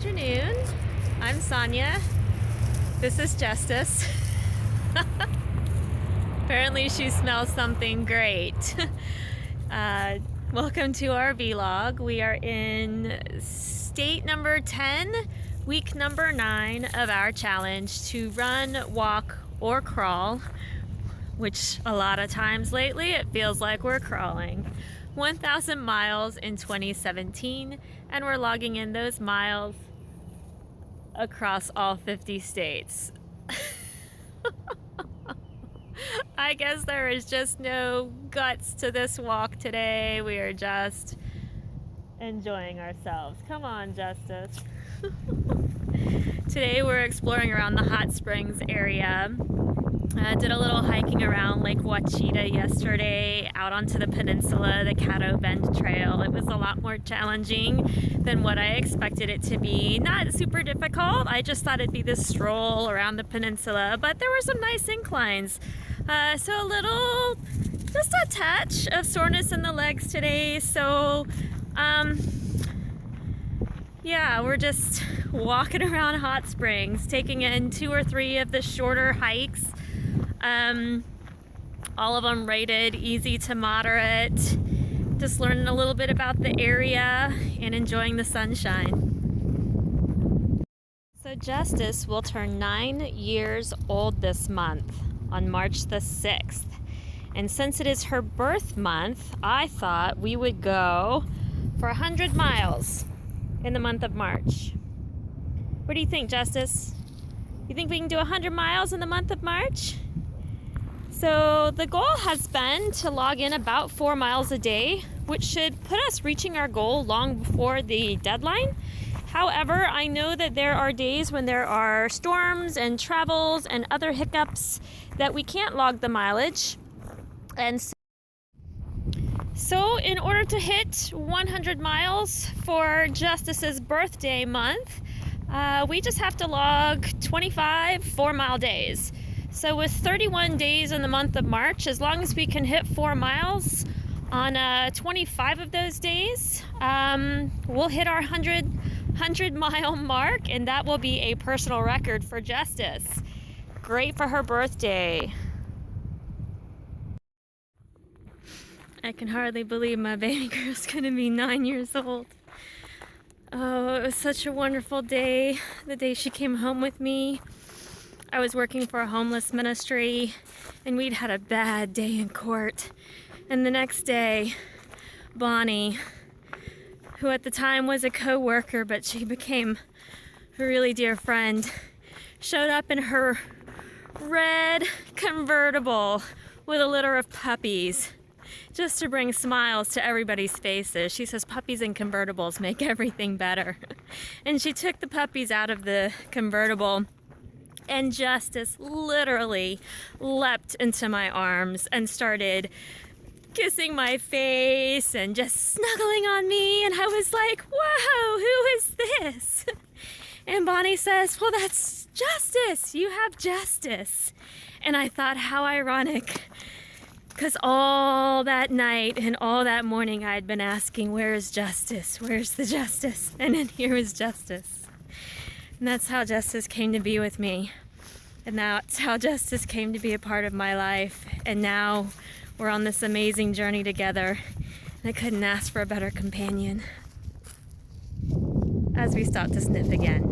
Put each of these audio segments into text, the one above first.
afternoon. I'm Sonia. This is Justice. Apparently she smells something great. Welcome to our vlog. We are in state number 10, week number 9 of our challenge to run, walk, or crawl, which a lot of times lately it feels like we're crawling. 1,000 miles in 2017, and we're logging in those miles across all 50 states. I guess there is just no guts to this walk today. We are just enjoying ourselves. Come on, Justice. Today we're exploring around the Hot Springs area. Did a little hiking around Lake Ouachita yesterday, out onto the peninsula, the Caddo Bend Trail. It was a lot more challenging than what I expected it to be. Not super difficult. I just thought it'd be this stroll around the peninsula, but there were some nice inclines. So a little, just a touch of soreness in the legs today. So, yeah, we're just walking around Hot Springs, taking in 2 or 3 of the shorter hikes. All of them rated easy to moderate. Just learning a little bit about the area and enjoying the sunshine. So Justice will turn 9 years old this month on March the 6th. And since it is her birth month, I thought we would go for 100 miles in the month of March. What do you think, Justice? You think we can do 100 miles in the month of March? So the goal has been to log in about 4 miles a day, which should put us reaching our goal long before the deadline. However, I know that there are days when there are storms and travels and other hiccups that we can't log the mileage. And so in order to hit 100 miles for Justice's birthday month, we just have to log 25 4-mile days. So with 31 days in the month of March, as long as we can hit 4 miles on 25 of those days, we'll hit our 100-mile mark, and that will be a personal record for Justice. Great for her birthday. I can hardly believe my baby girl's gonna be 9 years old. Oh, it was such a wonderful day, the day she came home with me. I was working for a homeless ministry, and we'd had a bad day in court. And the next day, Bonnie, who at the time was a co-worker, but she became a really dear friend, showed up in her red convertible with a litter of puppies, just to bring smiles to everybody's faces. She says puppies and convertibles make everything better. And she took the puppies out of the convertible, and Justice literally leapt into my arms and started kissing my face and just snuggling on me. And I was like, whoa, who is this? And Bonnie says, well, that's Justice. You have Justice. And I thought, how ironic. Because all that night and all that morning I had been asking, where is Justice? Where's the Justice? And then here was Justice. And that's how Justice came to be with me. And that's how Justice came to be a part of my life. And now we're on this amazing journey together. And I couldn't ask for a better companion. As we start to sniff again.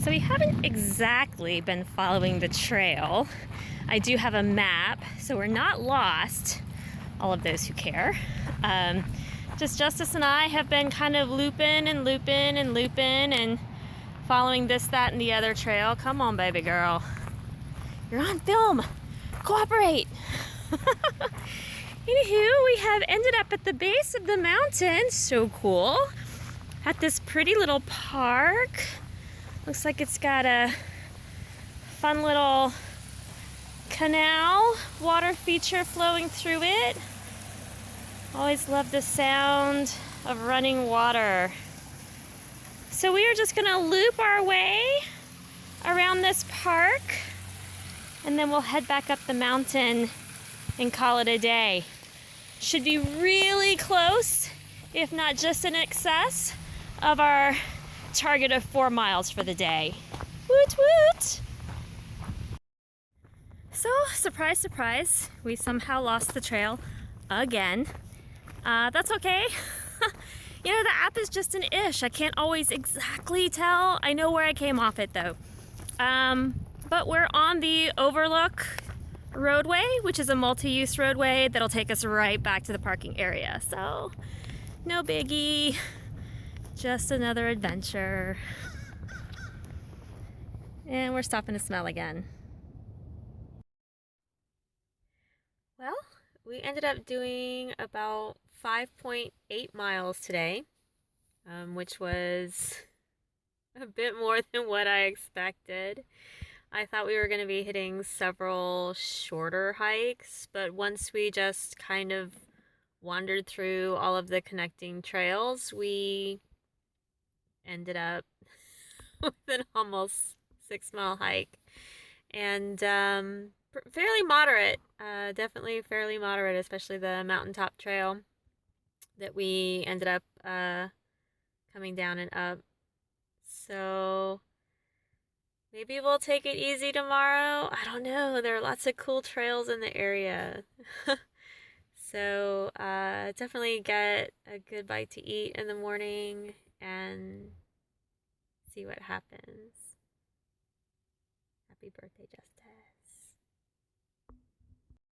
So we haven't exactly been following the trail. I do have a map, so we're not lost, all of those who care. Just Justice and I have been kind of looping and following this, that, and the other trail. Come on, baby girl. You're on film. Cooperate. Anywho, we have ended up at the base of the mountain. So cool. At this pretty little park. Looks like it's got a fun little canal, water feature flowing through it. Always love the sound of running water. So we are just gonna loop our way around this park, and then we'll head back up the mountain and call it a day. should be really close, if not just in excess, of our target of 4 miles for the day. Woot woot! So, surprise, surprise, we somehow lost the trail again. That's okay. You know, the app is just an ish. I can't always exactly tell. I know where I came off it though. But we're on the Overlook roadway, which is a multi-use roadway that'll take us right back to the parking area. So, no biggie. Just another adventure. And we're stopping to smell again. Well, we ended up doing about 5.8 miles today, which was a bit more than what I expected. I thought we were going to be hitting several shorter hikes, but once we just kind of wandered through all of the connecting trails, we ended up with an almost 6-mile hike. And fairly moderate, definitely fairly moderate, especially the mountaintop trail that we ended up coming down and up. So maybe we'll take it easy tomorrow. I don't know. There are lots of cool trails in the area. So definitely get a good bite to eat in the morning and see what happens. Happy birthday, Jessica.